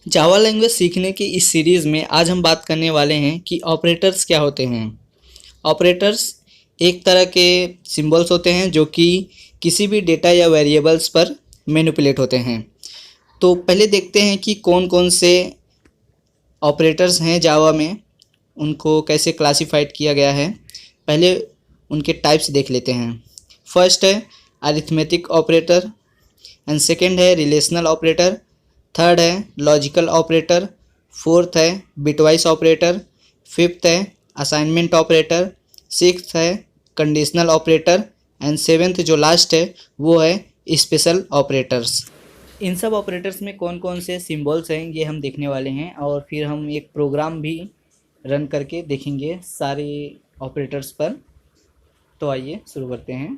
Java language सीखने की इस सीरीज़ में आज हम बात करने वाले हैं कि ऑपरेटर्स क्या होते हैं। ऑपरेटर्स एक तरह के सिंबल्स होते हैं जो कि किसी भी डेटा या वेरिएबल्स पर मैनिपुलेट होते हैं। तो पहले देखते हैं कि कौन कौन से ऑपरेटर्स हैं जावा में, उनको कैसे क्लासिफाइड किया गया है। पहले उनके टाइप्स देख लेते हैं। फर्स्ट है अरिथमेटिक ऑपरेटर, एंड सेकेंड है रिलेशनल ऑपरेटर, थर्ड है लॉजिकल ऑपरेटर, फोर्थ है बिटवाइस ऑपरेटर, फिफ्थ है असाइनमेंट ऑपरेटर, सिक्स्थ है कंडीशनल ऑपरेटर, एंड सेवेंथ जो लास्ट है वो है स्पेशल ऑपरेटर्स। इन सब ऑपरेटर्स में कौन कौन से सिंबल्स हैं ये हम देखने वाले हैं, और फिर हम एक प्रोग्राम भी रन करके देखेंगे सारे ऑपरेटर्स पर। तो आइए शुरू करते हैं।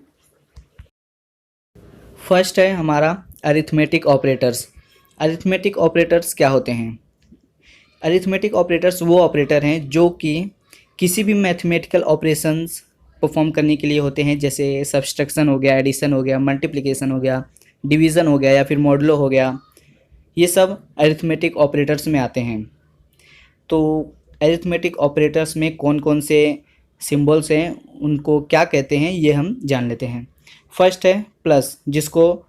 फर्स्ट है हमारा अरिथमेटिक ऑपरेटर्स। अरिथमेटिक ऑपरेटर्स क्या होते हैं? अरिथमेटिक ऑपरेटर्स वो ऑपरेटर हैं जो कि किसी भी मैथमेटिकल ऑपरेशंस परफॉर्म करने के लिए होते हैं, जैसे सब्सट्रैक्शन हो गया, एडिशन हो गया, मल्टीप्लिकेशन हो गया, डिवीज़न हो गया या फिर मॉडुलो हो गया। ये सब अरिथमेटिक ऑपरेटर्स में आते हैं। तो अरिथमेटिक ऑपरेटर्स में कौन कौन से सिंबल्स हैं, उनको क्या कहते हैं, ये हम जान लेते हैं। फर्स्ट है प्लस, जिसको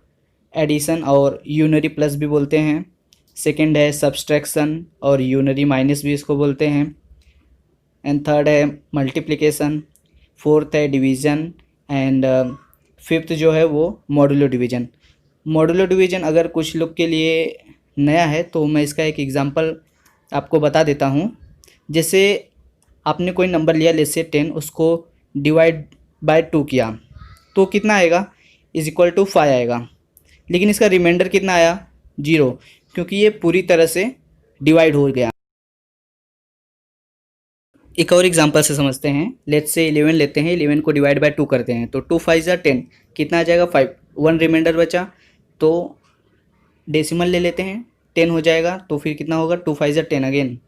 एडिशन और यूनरी प्लस भी बोलते हैं। सेकंड है सब्सट्रैक्शन और यूनरी माइनस भी इसको बोलते हैं। एंड थर्ड है मल्टीप्लिकेशन, फोर्थ है डिवीज़न, एंड फिफ्थ जो है वो मॉडुलो डिवीज़न। मॉडुलो डिवीज़न अगर कुछ लोग के लिए नया है तो मैं इसका एक एग्जांपल आपको बता देता हूँ। जैसे आपने कोई नंबर लिया, जैसे 10, उसको डिवाइड बाय 2 किया तो कितना आएगा? इज इक्वल टू 5 आएगा। लेकिन इसका रिमाइंडर कितना आया? 0, क्योंकि ये पूरी तरह से डिवाइड हो गया। एक और एग्जांपल से समझते हैं। लेट्स से 11 लेते हैं, 11 को डिवाइड बाय 2 करते हैं तो 2 5 ज़ा 10, कितना आ जाएगा? 5। 1 रिमाइंडर बचा तो डेसिमल ले लेते हैं, 10 हो जाएगा। तो फिर कितना होगा? 2 5 ज़ा 10, अगेन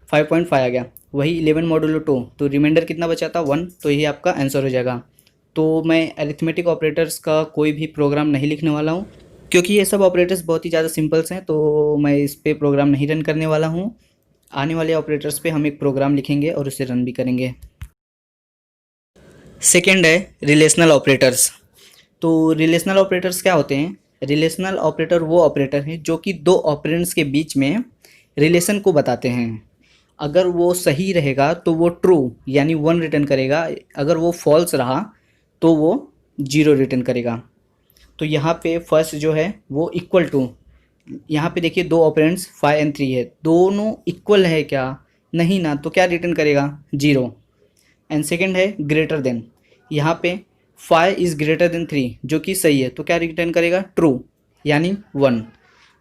5.5 आ गया। वही 11 मॉडुलो 2, तो रिमाइंडर कितना बचा था? 1। तो यही आपका आंसर हो जाएगा। तो मैं अरिथमेटिक ऑपरेटर्स का कोई भी प्रोग्राम नहीं लिखने वाला हूँ, क्योंकि ये सब ऑपरेटर्स बहुत ही ज़्यादा सिंपल्स हैं। तो मैं इस पे प्रोग्राम नहीं रन करने वाला हूँ। आने वाले ऑपरेटर्स पे हम एक प्रोग्राम लिखेंगे और उसे रन भी करेंगे। सेकेंड है रिलेशनल ऑपरेटर्स। तो रिलेशनल ऑपरेटर्स क्या होते हैं? रिलेशनल ऑपरेटर वो ऑपरेटर हैं जो कि दो ऑपरेंड्स के बीच में रिलेशन को बताते हैं। अगर वो सही रहेगा तो वो ट्रू यानी 1 रिटर्न करेगा, अगर वो फॉल्स रहा तो वो 0 रिटर्न करेगा। तो यहाँ पे फर्स्ट जो है वो इक्वल टू, यहाँ पे देखिए दो ऑपरेंड्स 5 एंड 3 है, दोनों इक्वल है क्या? नहीं ना, तो क्या रिटर्न करेगा? 0। एंड सेकेंड है ग्रेटर देन, यहाँ पे 5 इज़ ग्रेटर देन 3 जो कि सही है, तो क्या रिटर्न करेगा? ट्रू यानी 1।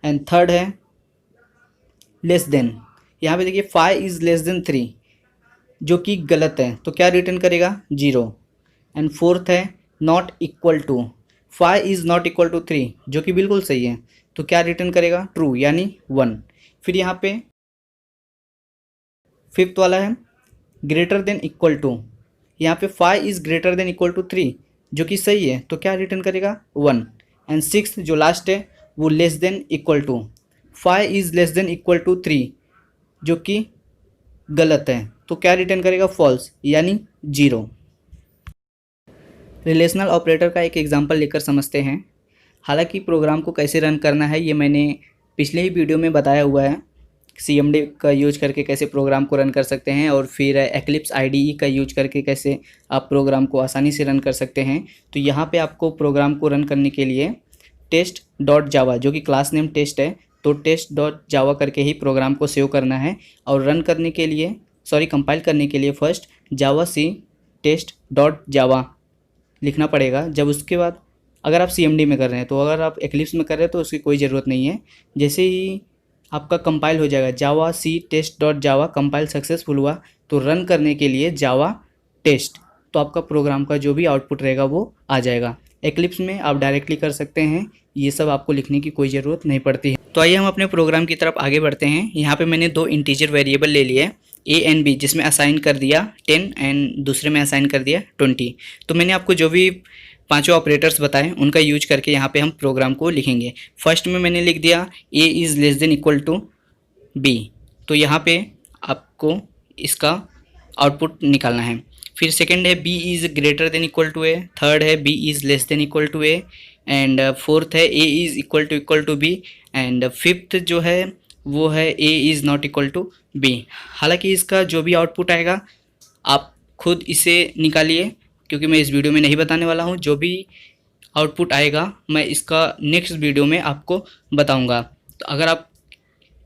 एंड थर्ड है लेस देन, यहाँ पे देखिए 5 इज़ लेस देन 3 जो कि गलत है, तो क्या रिटर्न करेगा? 0। एंड फोर्थ है not equal to, 5 is not equal to 3 जो कि बिल्कुल सही है, तो क्या रिटर्न करेगा? ट्रू यानी 1। फिर यहाँ पे फिफ्थ वाला है ग्रेटर देन इक्वल टू, यहाँ पे 5 is greater than equal to 3 जो कि सही है, तो क्या रिटर्न करेगा? 1। एंड सिक्स जो लास्ट है वो less than equal to, 5 is less than equal to 3 जो कि गलत है, तो क्या रिटर्न करेगा? फॉल्स यानी 0। रिलेशनल ऑपरेटर का एक एग्जांपल लेकर समझते हैं। हालांकि प्रोग्राम को कैसे रन करना है ये मैंने पिछले ही वीडियो में बताया हुआ है। CMD का यूज करके कैसे प्रोग्राम को रन कर सकते हैं, और फिर एक्लिप्स IDE का यूज करके कैसे आप प्रोग्राम को आसानी से रन कर सकते हैं। तो यहाँ पे आपको प्रोग्राम को रन करने के लिए test.java जो कि क्लास नेम टेस्ट है, तो test.java करके ही प्रोग्राम को सेव करना है। और रन करने के लिए, कंपाइल करने के लिए फर्स्ट जावा सी test.java लिखना पड़ेगा। जब उसके बाद अगर आप CMD में कर रहे हैं, तो अगर आप एक्लिप्स में कर रहे हैं तो उसकी कोई ज़रूरत नहीं है। जैसे ही आपका कंपाइल हो जाएगा जावा सी test.java कंपाइल सक्सेसफुल हुआ, तो रन करने के लिए जावा टेस्ट, तो आपका प्रोग्राम का जो भी आउटपुट रहेगा वो आ जाएगा। एक्लिप्स में आप डायरेक्टली कर सकते हैं, ये सब आपको लिखने की कोई ज़रूरत नहीं पड़ती है। तो आइए हम अपने प्रोग्राम की तरफ आगे बढ़ते हैं। यहाँ पे मैंने दो इंटीजर वेरिएबल ले लिए A एंड B, जिसमें असाइन कर दिया 10 एंड दूसरे में असाइन कर दिया 20। तो मैंने आपको जो भी पांचों ऑपरेटर्स बताएं उनका यूज करके यहाँ पे हम प्रोग्राम को लिखेंगे। फर्स्ट में मैंने लिख दिया A is less than equal to B. तो यहाँ पे आपको इसका आउटपुट निकालना है। फिर सेकंड है B is greater than equal to A, third है B is less than equal to A, and fourth है A is equal to B, and fifth जो है वो है A is not equal to B. हालांकि इसका जो भी आउटपुट आएगा आप खुद इसे निकालिए, क्योंकि मैं इस वीडियो में नहीं बताने वाला हूँ। जो भी आउटपुट आएगा मैं इसका नेक्स्ट वीडियो में आपको बताऊँगा। तो अगर आप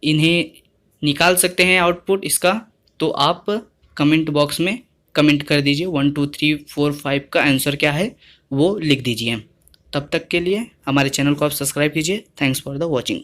इन्हें निकाल सकते हैं आउटपुट इसका, तो आप कमेंट बॉक्स में कमेंट कर दीजिए 1 2 3 4 5 का आंसर क्या है वो लिख दीजिए। तब तक के लिए हमारे चैनल को आप सब्सक्राइब कीजिए। Thanks for the watching.